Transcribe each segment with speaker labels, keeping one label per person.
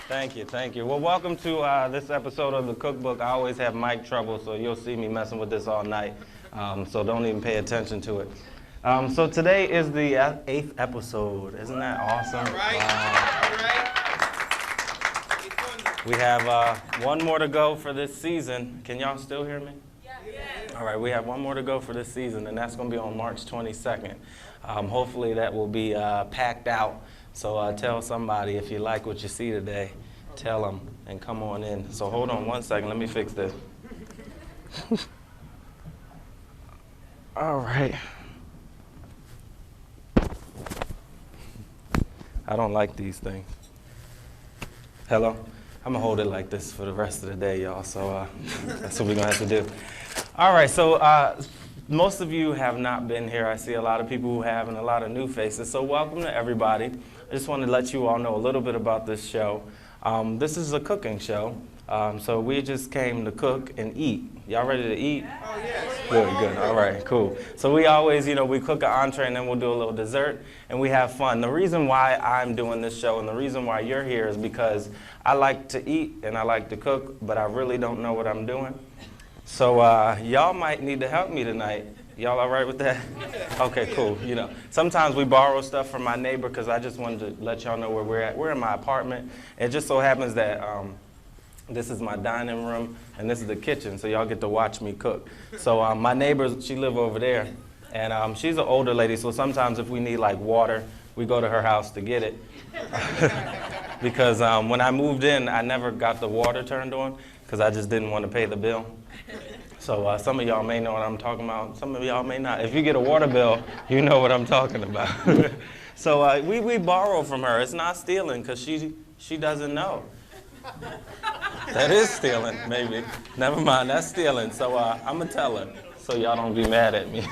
Speaker 1: Thank you, thank you. Well, welcome to this episode of the Cookbook. I always have mic trouble, so you'll see me messing with this all night. So don't even pay attention to it. So today is the 8th episode. Isn't that awesome?
Speaker 2: All right.
Speaker 1: We have one more to go for this season. Can y'all still hear me?
Speaker 2: Yeah.
Speaker 1: All right, we have one more to go for this season, and that's going to be on March 22nd. Hopefully that will be packed out. So tell somebody if you like what you see today. Tell them and come on in. So hold on one second. Let me fix this. All right. I don't like these things. Hello? I'm going to hold it like this for the rest of the day, y'all. So that's what we're going to have to do. All right, so most of you have not been here. I see a lot of people who have and a lot of new faces. So welcome to everybody. I just wanted to let you all know a little bit about this show. This is a cooking show. So we just came to cook and eat. Y'all ready to eat?
Speaker 2: Oh, yes.
Speaker 1: Good. All right, cool. So we always, we cook an entree and then we'll do a little dessert and we have fun. The reason why I'm doing this show and the reason why you're here is because I like to eat and I like to cook, but I really don't know what I'm doing. So y'all might need to help me tonight. Y'all all right with that? Okay, cool. Sometimes we borrow stuff from my neighbor because I just wanted to let y'all know where we're at. We're in my apartment. It just so happens that this is my dining room and this is the kitchen, so y'all get to watch me cook. So my neighbor, she live over there, and she's an older lady, so sometimes if we need like water, we go to her house to get it. Because when I moved in, I never got the water turned on because I just didn't want to pay the bill. So some of y'all may know what I'm talking about. Some of y'all may not. If you get a water bill, you know what I'm talking about. So we borrow from her. It's not stealing because she doesn't know. That is stealing, maybe. Never mind, that's stealing. So I'm going to tell her so y'all don't be mad at me.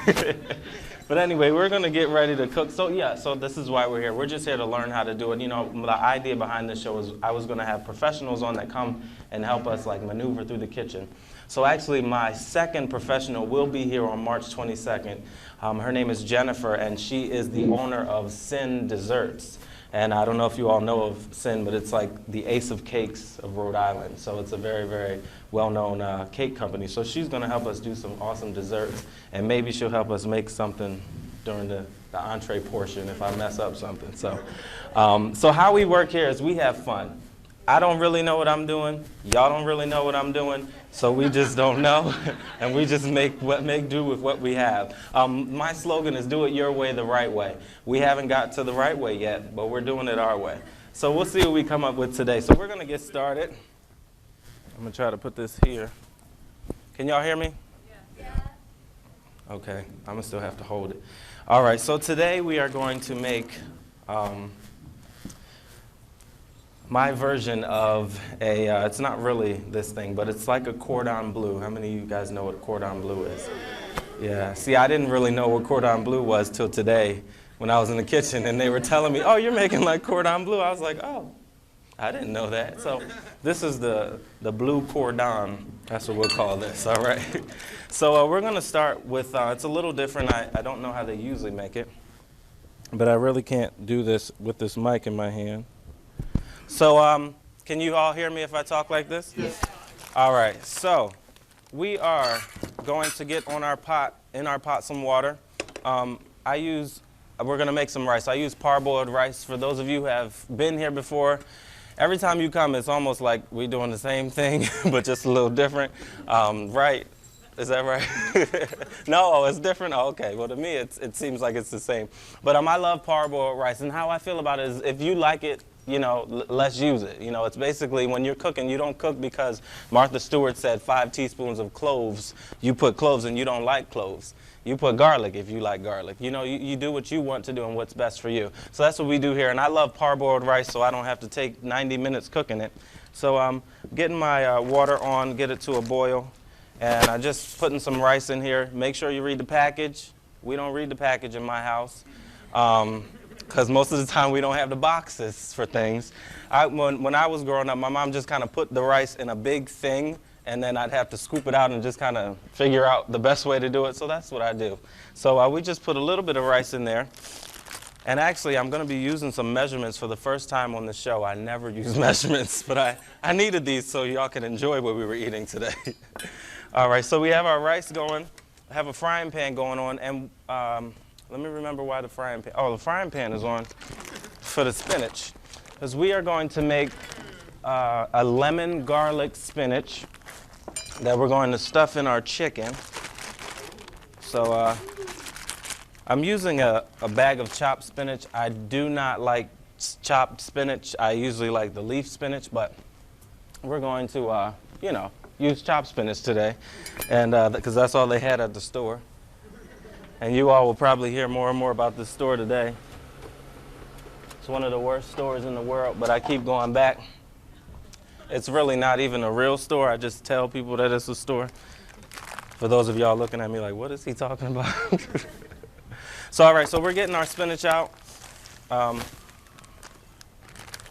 Speaker 1: But anyway, we're going to get ready to cook. So this is why we're here. We're just here to learn how to do it. The idea behind this show was I was going to have professionals on that come and help us like maneuver through the kitchen. So actually my second professional will be here on March 22nd. Her name is Jennifer, and she is the owner of Sin Desserts. And I don't know if you all know of Sin, but it's like the Ace of Cakes of Rhode Island. So it's a very, very well-known cake company. So she's going to help us do some awesome desserts, and maybe she'll help us make something during the entree portion if I mess up something. So how we work here is we have fun. I don't really know what I'm doing. Y'all don't really know what I'm doing. So we just don't know, and we just make do with what we have. My slogan is do it your way, the right way. We haven't got to the right way yet, but we're doing it our way. So we'll see what we come up with today. So we're going to get started. I'm going to try to put this here. Can y'all hear me?
Speaker 2: Yeah.
Speaker 1: Okay, I'm going to still have to hold it. All right, so today we are going to make my version of it's not really this thing, but it's like a cordon bleu. How many of you guys know what cordon bleu is? Yeah, see, I didn't really know what cordon bleu was till today when I was in the kitchen and they were telling me, oh, you're making like cordon bleu. I was like, oh, I didn't know that. So this is the Bleu Cordon. That's what we'll call this, all right? So we're going to start with, it's a little different. I don't know how they usually make it, but I really can't do this with this mic in my hand. So can you all hear me if I talk like this?
Speaker 2: Yes.
Speaker 1: All right, so we are going to get on our pot, some water. We're going to make some rice. I use parboiled rice. For those of you who have been here before, every time you come, it's almost like we're doing the same thing, but just a little different, right? Is that right? No, it's different? Oh, okay. Well, to me, it seems like it's the same. But I love parboiled rice, and how I feel about it is if you like it, let's use it. It's basically when you're cooking, you don't cook because Martha Stewart said 5 teaspoons of cloves. You put cloves and you don't like cloves. You put garlic if you like garlic. You do what you want to do and what's best for you. So that's what we do here. And I love parboiled rice, so I don't have to take 90 minutes cooking it. So I'm getting my water on, get it to a boil. And I'm just putting some rice in here. Make sure you read the package. We don't read the package in my house. Because most of the time we don't have the boxes for things. When I was growing up, my mom just kind of put the rice in a big thing, and then I'd have to scoop it out and just kind of figure out the best way to do it. So that's what I do. So we just put a little bit of rice in there, And actually, I'm going to be using some measurements for the first time on the show. I never use measurements, but I needed these so y'all can enjoy what we were eating today. All right, so we have our rice going. I have a frying pan going on, and let me remember why the frying pan. Oh, the frying pan is on for the spinach, because we are going to make a lemon garlic spinach that we're going to stuff in our chicken. So I'm using a bag of chopped spinach. I do not like chopped spinach. I usually like the leaf spinach, but we're going to, use chopped spinach today, and because that's all they had at the store. And you all will probably hear more and more about this store today. It's one of the worst stores in the world, but I keep going back. It's really not even a real store. I just tell people that it's a store. For those of y'all looking at me like, what is he talking about? So, all right, so we're getting our spinach out.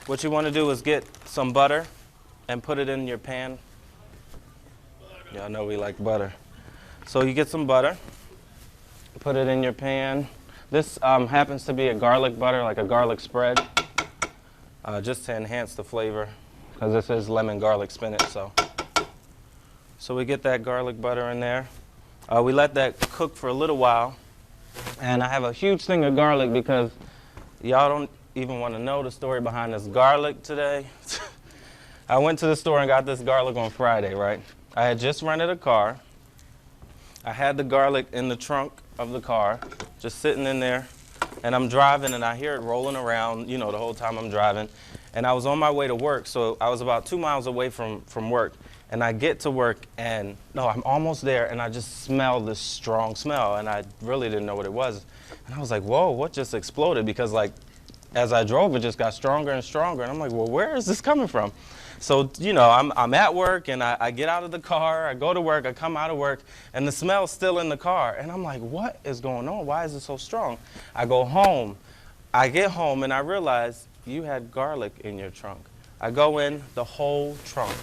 Speaker 1: What you want to do is get some butter and put it in your pan. Y'all know we like butter. So you get some butter, put it in your pan. This happens to be a garlic butter, like a garlic spread, just to enhance the flavor, because this is lemon garlic spinach. So we get that garlic butter in there. We let that cook for a little while. And I have a huge thing of garlic because y'all don't even want to know the story behind this garlic today. I went to the store and got this garlic on Friday, right? I had just rented a car. I had the garlic in the trunk of the car, just sitting in there. And I'm driving and I hear it rolling around, the whole time I'm driving. And I was on my way to work, so I was about 2 miles away from work. And I get to work, and I'm almost there, and I just smell this strong smell, and I really didn't know what it was. And I was like, whoa, what just exploded? Because, as I drove, it just got stronger and stronger. And I'm like, well, where is this coming from? So, I'm at work, and I get out of the car, I go to work, I come out of work, and the smell's still in the car. And I'm like, what is going on? Why is it so strong? I go home. I get home, and I realize you had garlic in your trunk. I go in, the whole trunk.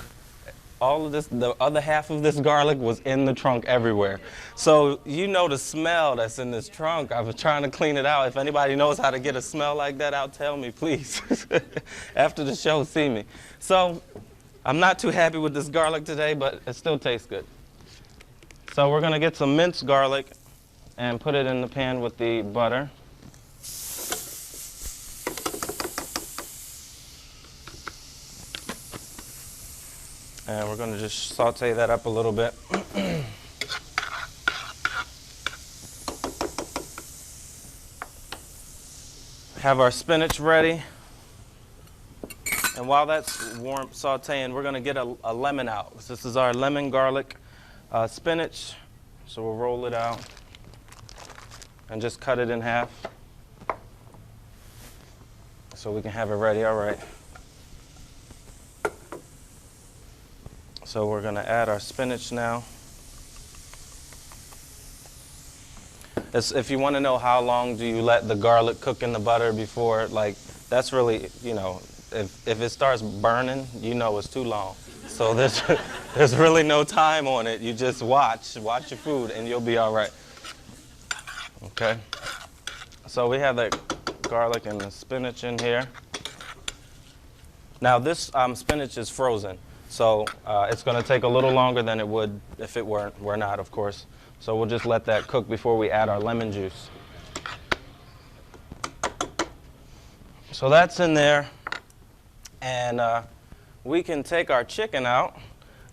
Speaker 1: All of this, the other half of this garlic was in the trunk everywhere. So the smell that's in this trunk. I was trying to clean it out. If anybody knows how to get a smell like that out, tell me, please. After the show, see me. So I'm not too happy with this garlic today, but it still tastes good. So we're going to get some minced garlic and put it in the pan with the butter. And we're going to just saute that up a little bit. Have our spinach ready. And while that's warm sauteing, we're going to get a lemon out. This is our lemon garlic spinach. So we'll roll it out and just cut it in half so we can have it ready. All right. So we're going to add our spinach now. If you want to know how long do you let the garlic cook in the butter before, that's really, if it starts burning, it's too long. So there's really no time on it. You just watch your food and you'll be all right. Okay. So we have that garlic and the spinach in here. Now this spinach is frozen. So it's going to take a little longer than it would if it were not, of course. So we'll just let that cook before we add our lemon juice. So that's in there. And we can take our chicken out.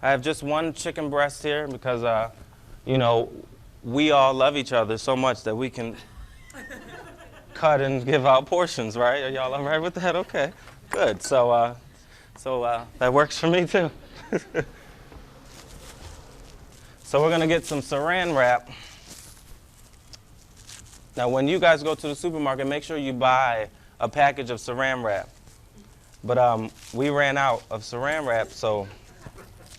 Speaker 1: I have just one chicken breast here because, we all love each other so much that we can cut and give out portions, right? Are y'all all right with that? Okay, good. So that works for me too. So we're going to get some saran wrap. Now when you guys go to the supermarket, make sure you buy a package of saran wrap. But we ran out of saran wrap, so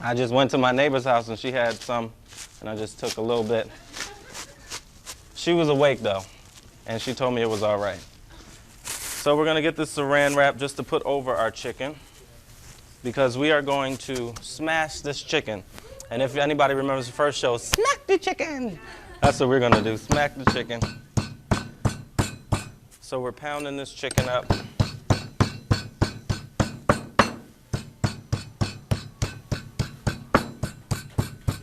Speaker 1: I just went to my neighbor's house and she had some, and I just took a little bit. She was awake though, and she told me it was all right. So we're going to get this saran wrap just to put over our chicken, because we are going to smash this chicken. And if anybody remembers the first show, smack the chicken. That's what we're going to do, smack the chicken. So we're pounding this chicken up.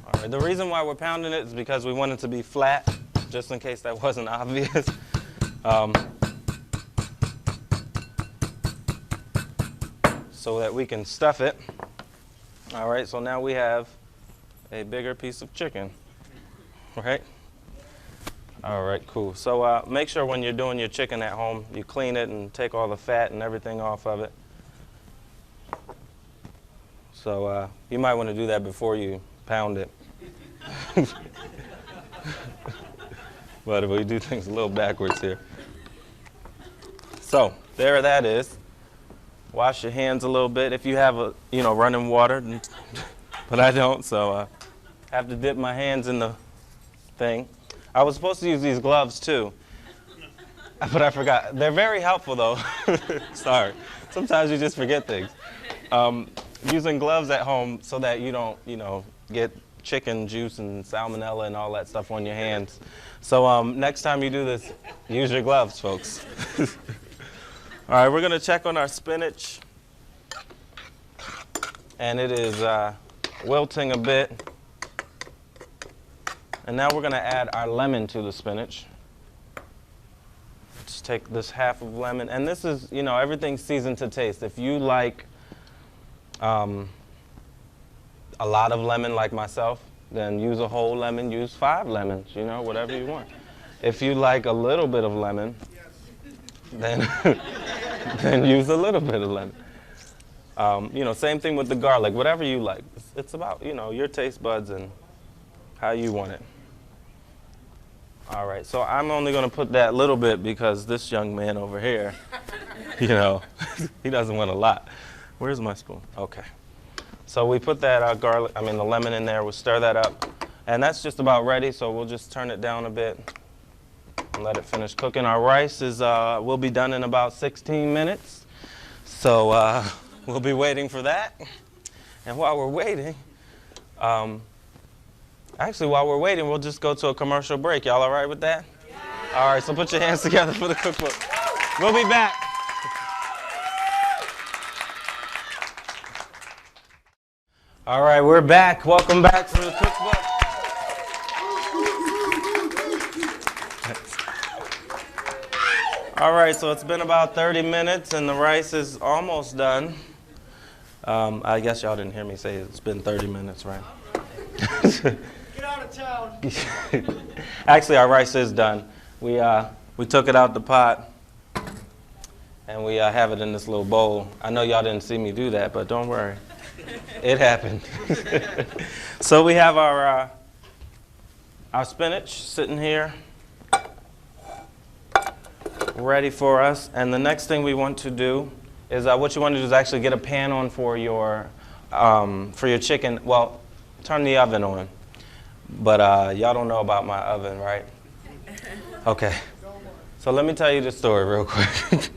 Speaker 1: All right, the reason why we're pounding it is because we want it to be flat, just in case that wasn't obvious. So that we can stuff it. All right, so now we have a bigger piece of chicken, right? All right, cool. So make sure when you're doing your chicken at home, you clean it and take all the fat and everything off of it. So you might want to do that before you pound it. But we do things a little backwards here. So there that is. Wash your hands a little bit if you have running water, but I don't, so I have to dip my hands in the thing. I was supposed to use these gloves too, but I forgot. They're very helpful though. Sorry. Sometimes you just forget things. Using gloves at home so that you don't, get chicken juice and salmonella and all that stuff on your hands. So next time you do this, use your gloves, folks. All right, we're going to check on our spinach. And it is wilting a bit. And now we're going to add our lemon to the spinach. Let's take this half of lemon. And this is, everything's seasoned to taste. If you like a lot of lemon like myself, then use a whole lemon. Use 5 lemons, whatever you want. If you like a little bit of lemon, then then use a little bit of lemon. Same thing with the garlic, whatever you like. It's about, your taste buds and how you want it. All right, so I'm only going to put that little bit because this young man over here, he doesn't want a lot. Where's my spoon? Okay. So we put that the lemon in there. We'll stir that up. And that's just about ready, so we'll just turn it down a bit. Let it finish cooking. Our rice will be done in about 16 minutes. So we'll be waiting for that. And while we're waiting, while we're waiting, we'll just go to a commercial break. Y'all all right with that? Yeah. All right, so put your hands together for the cookbook. We'll be back. All right, we're back. Welcome back to the cookbook. All right, so it's been about 30 minutes and the rice is almost done. I guess y'all didn't hear me say it's been 30 minutes, right?
Speaker 2: Get out of town.
Speaker 1: Actually, our rice is done. We took it out the pot and we have it in this little bowl. I know y'all didn't see me do that, but don't worry. It happened. So we have our spinach sitting here, ready for us. And the next thing we want to do is what you want to do is actually get a pan on for your chicken. Well, turn the oven on. But y'all don't know about my oven, right? Okay. So let me tell you the story real quick.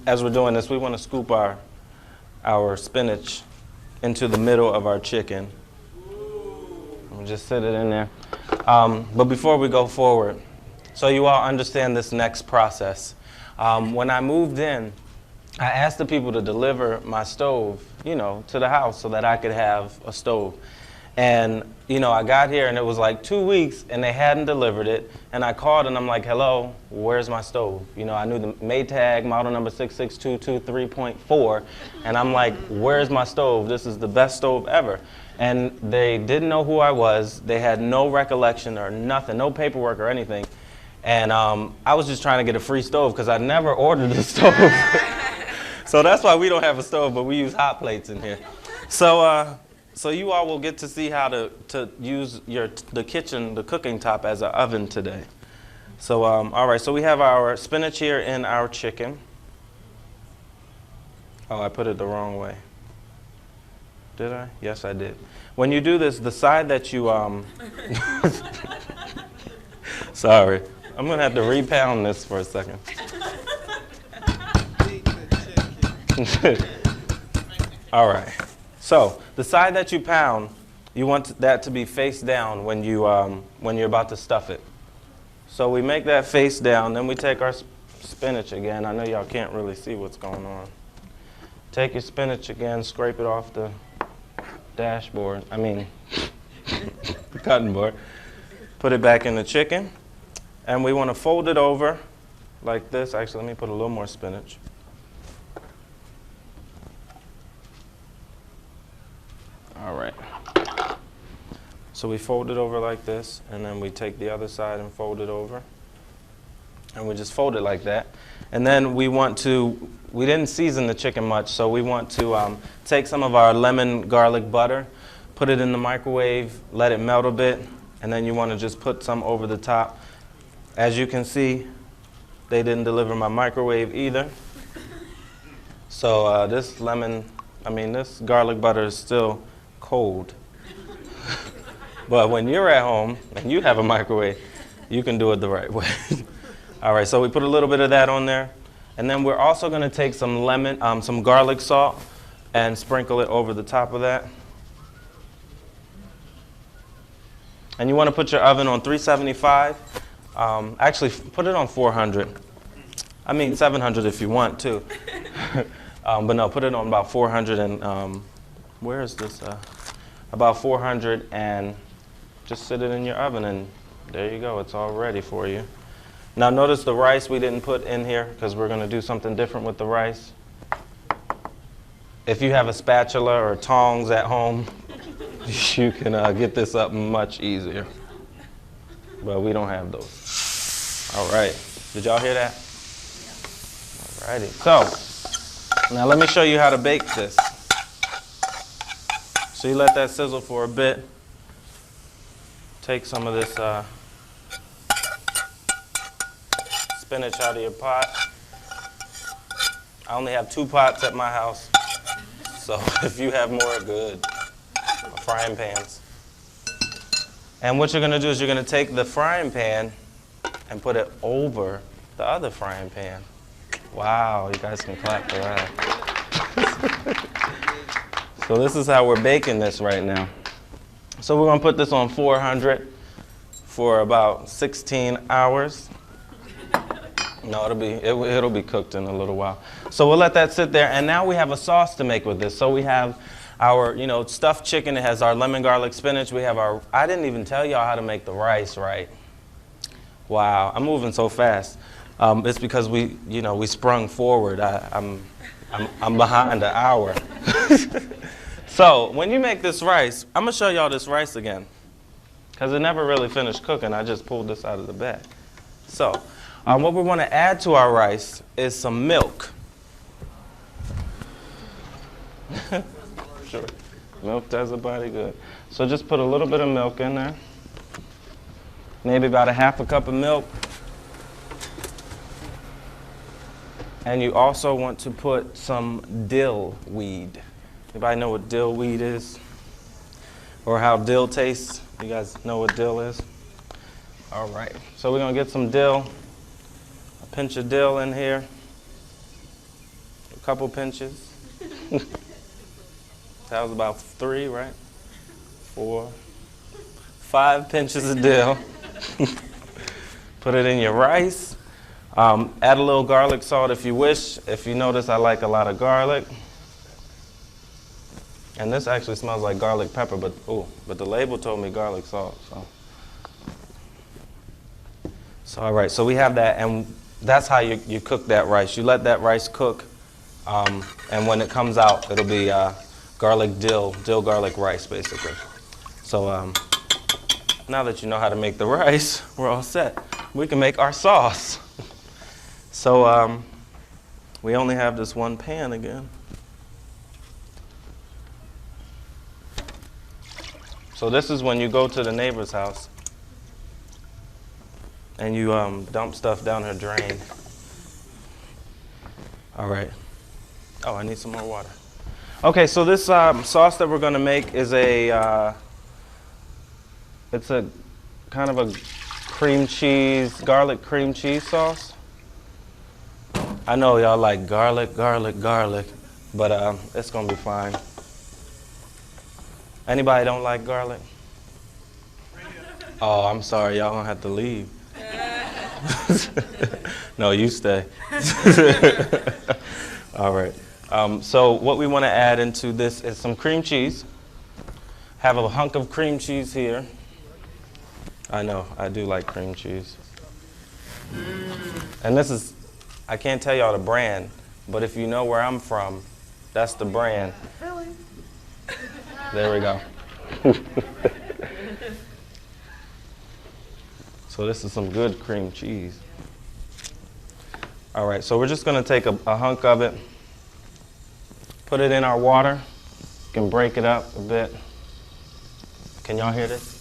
Speaker 1: As we're doing this, we want to scoop our spinach into the middle of our chicken. We'll just sit it in there. But before we go forward, so you all understand this next process. When I moved in, I asked the people to deliver my stove, to the house so that I could have a stove. And, I got here and it was like 2 weeks and they hadn't delivered it. And I called and I'm like, hello, where's my stove? I knew the Maytag model number 66223.4. And I'm like, where's my stove? This is the best stove ever. And they didn't know who I was. They had no recollection or nothing, no paperwork or anything. And I was just trying to get a free stove because I never ordered a stove. So that's why we don't have a stove, but we use hot plates in here. So you all will get to see how to use the cooking top as an oven today. So all right, so we have our spinach here in our chicken. Oh, I put it the wrong way. Did I? Yes, I did. When you do this, the side that you sorry, I'm gonna have to repound this for a second. All right. So the side that you pound, you want that to be face down when you're about to stuff it. So we make that face down, then we take our spinach again. I know y'all can't really see what's going on. Take your spinach again, scrape it off the dashboard. The cutting board. Put it back in the chicken. And we want to fold it over like this. Actually, let me put a little more spinach. All right. So we fold it over like this, and then we take the other side and fold it over. And we just fold it like that. And then we didn't season the chicken much, so we want to take some of our lemon garlic butter, put it in the microwave, let it melt a bit, and then you want to just put some over the top. As you can see, they didn't deliver my microwave either. So this garlic butter is still cold. But when you're at home and you have a microwave, you can do it the right way. All right, so we put a little bit of that on there. And then we're also going to take some garlic salt and sprinkle it over the top of that. And you want to put your oven on 375. Actually, put it on 400. 700 if you want to. But no, put it on about 400 and, where is this? About 400, and just sit it in your oven, and there you go. It's all ready for you. Now notice the rice we didn't put in here because we're going to do something different with the rice. If you have a spatula or tongs at home, you can get this up much easier. But we don't have those. All right. Did y'all hear that? All righty. So now let me show you how to bake this. So you let that sizzle for a bit. Take some of this spinach out of your pot. I only have 2 pots at my house. So if you have more, good. Frying pans. And what you're going to do is you're going to take the frying pan and put it over the other frying pan. Wow, you guys can clap for that. So this is how we're baking this right now. So we're going to put this on 400 for about 16 hours. No, it'll be cooked in a little while. So we'll let that sit there, and now we have a sauce to make with this. So we have our, stuffed chicken. It has our lemon garlic spinach. We have I didn't even tell y'all how to make the rice right. Wow, I'm moving so fast. It's because we sprung forward. I'm behind an hour. So when you make this rice, I'm going to show y'all this rice again because it never really finished cooking. I just pulled this out of the bag. So what we want to add to our rice is some milk. Sure. Milk does the body good. So just put a little bit of milk in there. Maybe about a half a cup of milk. And you also want to put some dill weed. Anybody know what dill weed is? Or how dill tastes? You guys know what dill is? All right. So we're going to get some dill. A pinch of dill in here. A couple pinches. That was about 3, right? 4. 5 pinches of dill. Put it in your rice. Add a little garlic salt if you wish. If you notice, I like a lot of garlic. And this actually smells like garlic pepper, but the label told me garlic salt. So all right, so we have that, and that's how you cook that rice. You let that rice cook, and when it comes out, it'll be garlic dill garlic rice, basically. So now that you know how to make the rice, we're all set. We can make our sauce. So we only have this one pan again. So this is when you go to the neighbor's house and you dump stuff down her drain. All right. Oh, I need some more water. Okay, so this sauce that we're going to make is it's a kind of a garlic cream cheese sauce. I know y'all like garlic, but it's going to be fine. Anybody don't like garlic? Oh, I'm sorry, y'all gonna have to leave. No, you stay. All right. So what we want to add into this is some cream cheese. Have a hunk of cream cheese here. I know, I do like cream cheese. And this is, I can't tell y'all the brand, but if you know where I'm from, that's the brand.
Speaker 2: Really?
Speaker 1: There we go. So this is some good cream cheese. All right, so we're just going to take a hunk of it, put it in our water. You can break it up a bit. Can y'all hear this?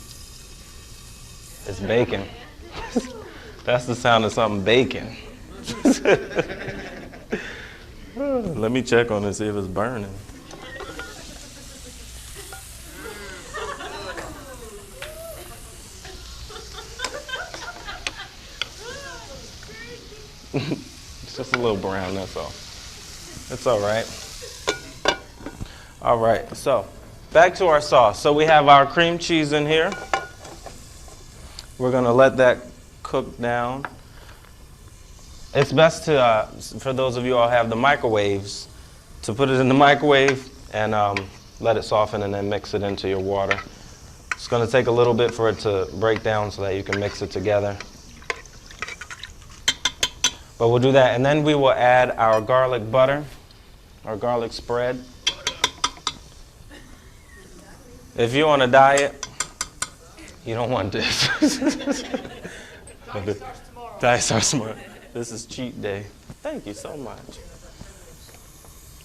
Speaker 1: It's bacon. That's the sound of something baking. Let me check on it, see if it's burning. It's just a little brown, that's all. It's all right. All right, so back to our sauce. So we have our cream cheese in here. We're going to let that cook down. It's best to, for those of you who have the microwaves, to put it in the microwave and let it soften and then mix it into your water. It's going to take a little bit for it to break down so that you can mix it together. But we'll do that, and then we will add our garlic butter, our garlic spread. If you're on a diet, you don't want this. Diet starts tomorrow. This is cheat day. Thank you so much.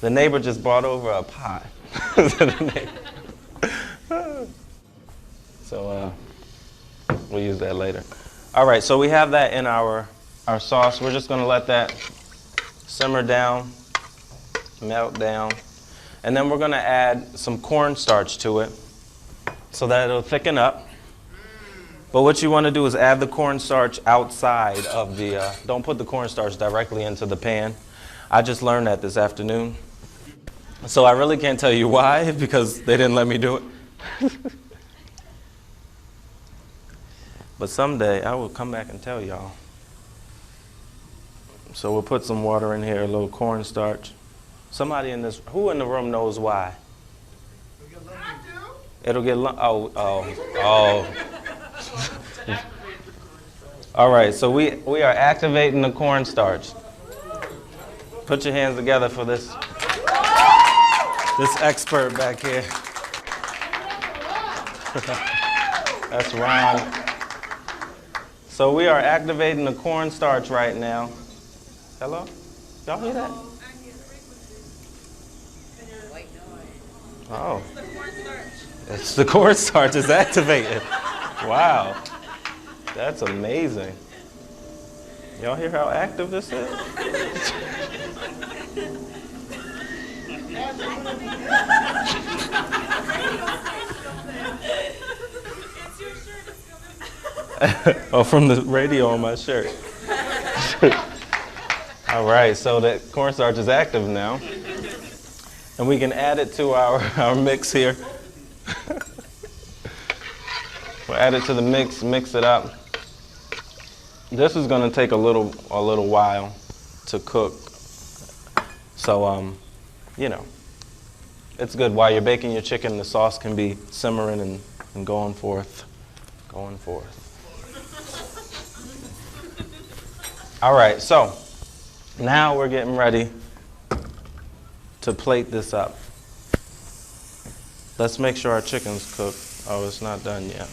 Speaker 1: The neighbor just brought over a pie. So we'll use that later. All right, so we have that in our sauce. We're just going to let that simmer down, melt down. And then we're going to add some cornstarch to it so that it'll thicken up. But what you want to do is add the cornstarch outside of the, don't put the cornstarch directly into the pan. I just learned that this afternoon. So I really can't tell you why, because they didn't let me do it. But someday I will come back and tell y'all. So we'll put some water in here, a little cornstarch. Somebody in this, who in the room knows why? It'll get oh. All right, so we are activating the cornstarch. Put your hands together for this expert back here. That's Ron. So we are activating the cornstarch right now. Hello? Y'all hear that? Oh. It's the cornstarch is activated. Wow. That's amazing. Y'all hear how active this is? Oh, from the radio on my shirt. All right, so that cornstarch is active now. And we can add it to our mix here. We'll add it to the mix it up. This is going to take a little while to cook. So, you know, it's good. While you're baking your chicken, the sauce can be simmering and going forth. All right, so now we're getting ready to plate this up. Let's make sure our chicken's cooked. Oh, it's not done yet.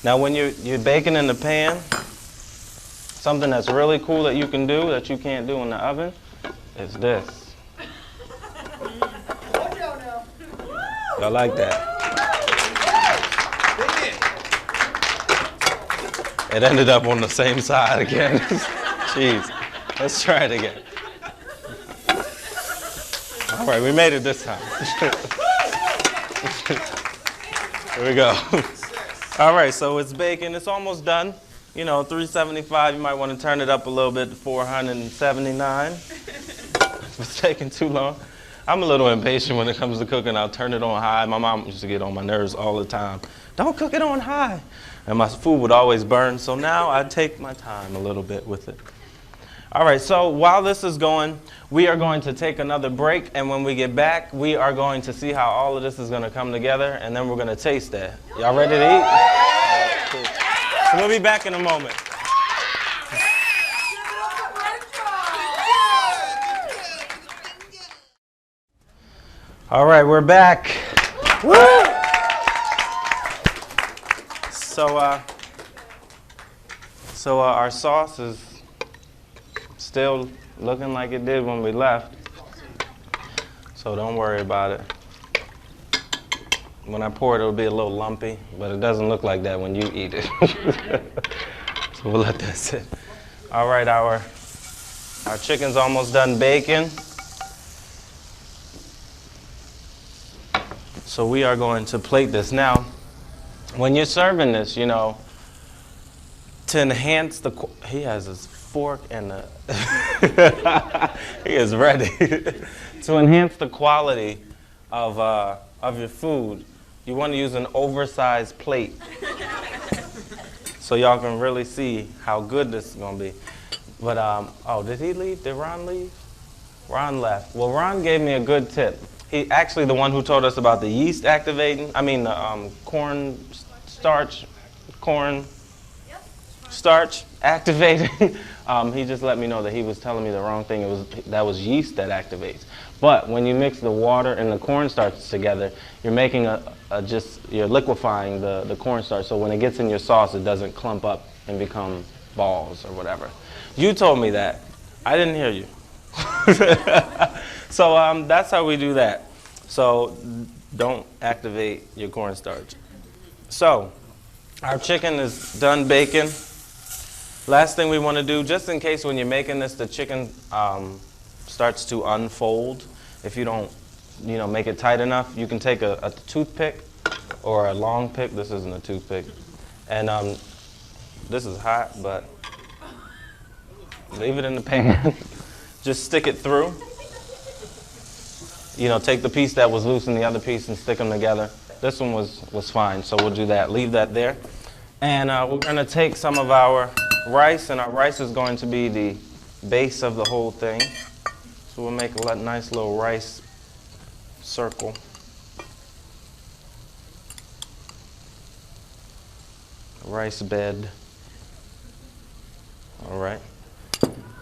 Speaker 1: Now when you're baking in the pan, something that's really cool that you can do that you can't do in the oven is this. Y'all like that? It ended up on the same side again. Jeez. Let's try it again. All right, we made it this time. Here we go. All right, so it's baking. It's almost done. You know, 375. You might want to turn it up a little bit to 479. It's taking too long. I'm a little impatient when it comes to cooking. I'll turn it on high. My mom used to get on my nerves all the time. Don't cook it on high. And my food would always burn, so now I take my time a little bit with it. All right, so while this is going, we are going to take another break, and when we get back, we are going to see how all of this is going to come together, and then we're going to taste that. Y'all ready to eat? Right, cool. So we'll be back in a moment. All right, we're back. Woo! So our sauce is still looking like it did when we left. So don't worry about it. When I pour it, it'll be a little lumpy, but it doesn't look like that when you eat it. So we'll let that sit. All right, our chicken's almost done baking. So we are going to plate this. Now, when you're serving this, you know, to enhance the, he has his fork and he is ready. To enhance the quality of your food, you want to use an oversized plate. So y'all can really see how good this is going to be. But, oh, did he leave? Did Ron leave? Ron left. Well, Ron gave me a good tip. He actually the one who told us about the yeast activating, corn starch activating. He just let me know that he was telling me the wrong thing. That was yeast that activates. But when you mix the water and the cornstarch together, you're making you're liquefying the cornstarch. So when it gets in your sauce, it doesn't clump up and become balls or whatever. You told me that. I didn't hear you. So that's how we do that. So don't activate your cornstarch. So our chicken is done baking. Last thing we want to do, just in case when you're making this, the chicken starts to unfold. If you don't, make it tight enough, you can take a toothpick or a long pick. This isn't a toothpick. And this is hot, but leave it in the pan. Just stick it through. Take the piece that was loose and the other piece and stick them together. This one was fine, so we'll do that. Leave that there. And we're going to take some of our rice, and our rice is going to be the base of the whole thing. So we'll make a nice little rice circle. Rice bed. All right.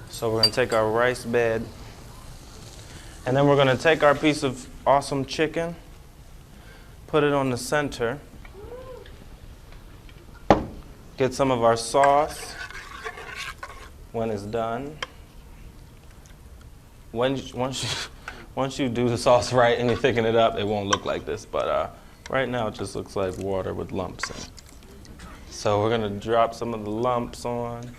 Speaker 1: So we're going to take our rice bed, and then we're going to take our piece of awesome chicken, put it on the center, get some of our sauce when it's done. Once you do the sauce right and you thicken it up, it won't look like this, but right now it just looks like water with lumps in it. So we're going to drop some of the lumps on.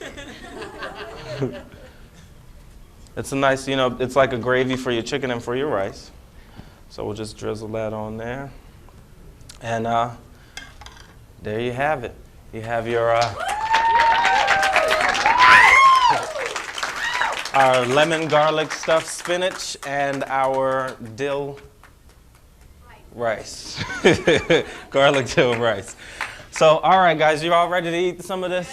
Speaker 1: It's a nice, it's like a gravy for your chicken and for your rice. So we'll just drizzle that on there. And there you have it. You have your our lemon garlic stuffed spinach and our dill rice. Garlic dill rice. So, all right, guys, you all ready to eat some of this?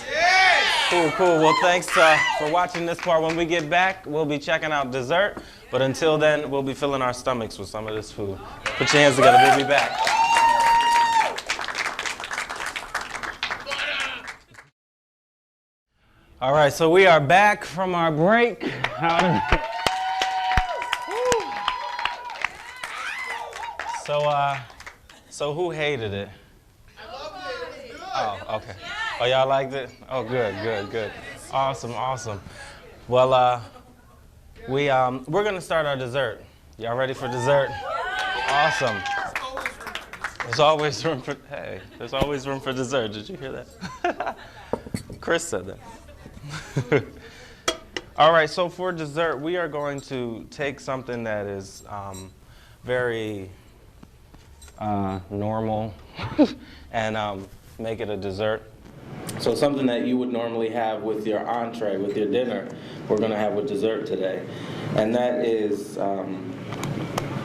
Speaker 1: Cool, cool. Well, thanks for watching this part. When we get back, we'll be checking out dessert. But until then, we'll be filling our stomachs with some of this food. Put your hands together. We'll be back. All right, so we are back from our break. So who hated it?
Speaker 2: I loved it. It was good.
Speaker 1: Oh, okay. Oh, y'all liked it? Oh, good, good, good. Awesome, awesome. Well, we're gonna start our dessert. Y'all ready for dessert? Awesome. There's always room for, hey, there's always room for dessert. Did you hear that? Chris said that. All right, so for dessert, we are going to take something that is very normal and make it a dessert. So something that you would normally have with your entree, with your dinner, we're going to have with dessert today. And that is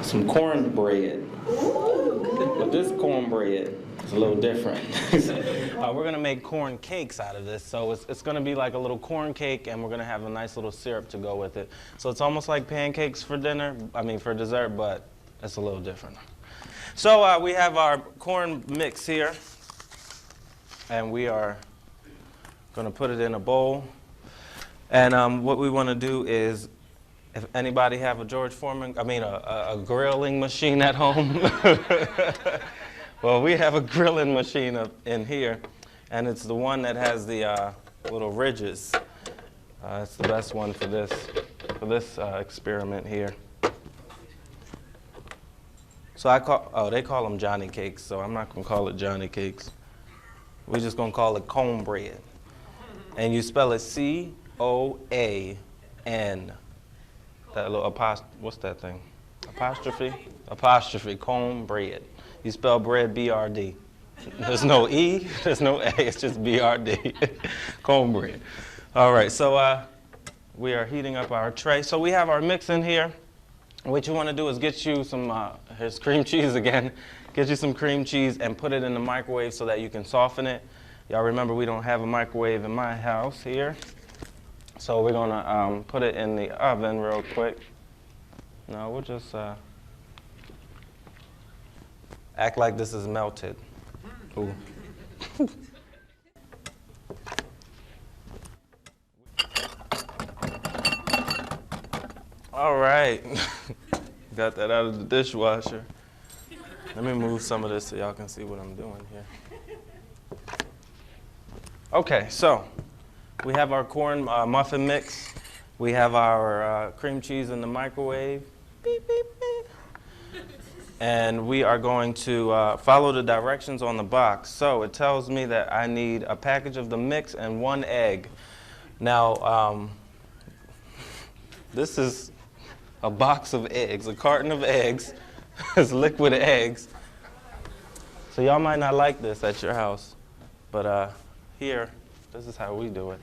Speaker 1: some cornbread. But this cornbread is a little different. We're gonna make corn cakes out of this. So it's gonna be like a little corn cake, and we're gonna have a nice little syrup to go with it. So it's almost like pancakes for for dessert, but it's a little different. So we have our corn mix here, and we are gonna put it in a bowl. And what we wanna do is, if anybody have a a grilling machine at home? Well, we have a grilling machine up in here, and it's the one that has the little ridges. It's the best one for this experiment here. So they call them Johnny cakes, so I'm not gonna call it Johnny cakes. We're just gonna call it cornbread. And you spell it C-O-A-N. That little what's that thing? Apostrophe? Apostrophe, cornbread. You spell bread B-R-D. There's no E, there's no A, it's just B-R-D. Cornbread. All right, so we are heating up our tray. So we have our mix in here. What you want to do is get you some, here's cream cheese again. Get you some cream cheese and put it in the microwave so that you can soften it. Y'all remember we don't have a microwave in my house here. So we're going to put it in the oven real quick. No, we'll just act like this is melted. Ooh. All right. Got that out of the dishwasher. Let me move some of this so y'all can see what I'm doing here. Okay, so we have our corn muffin mix. We have our cream cheese in the microwave. Beep, beep, beep. And we are going to follow the directions on the box. So it tells me that I need a package of the mix and 1 egg. Now, this is a box of eggs, a carton of eggs. It's liquid eggs. So y'all might not like this at your house, but here, this is how we do it.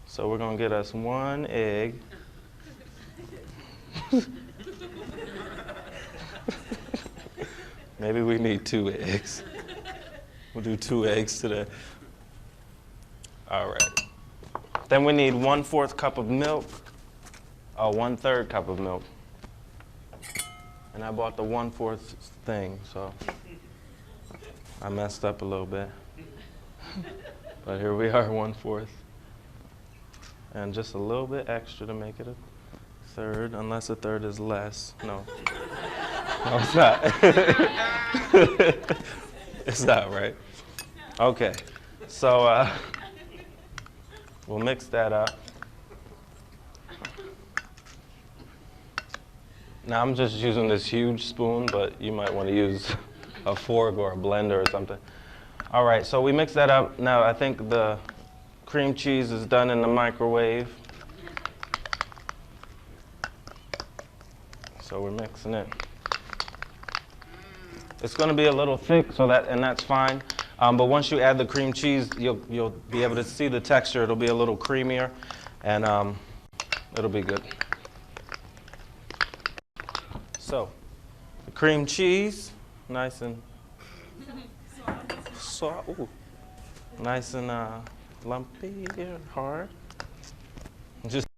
Speaker 1: So we're gonna get us 1 egg. Maybe we need 2 eggs. We'll do 2 eggs today. All right. Then we need 1/4 cup of milk. 1/3 cup of milk. And I bought the 1/4 thing, so I messed up a little bit. But here we are, 1/4. And just a little bit extra to make it a 1/3, unless a 1/3 is less. No. No, it's not. It's not, right? Okay, so we'll mix that up. Now I'm just using this huge spoon, but you might want to use a fork or a blender or something. All right, so we mix that up. Now I think the cream cheese is done in the microwave. So we're mixing it. It's going to be a little thick, and that's fine. But once you add the cream cheese, you'll be able to see the texture. It'll be a little creamier, and it'll be good. So, the cream cheese, nice and soft, nice and lumpy and hard. Just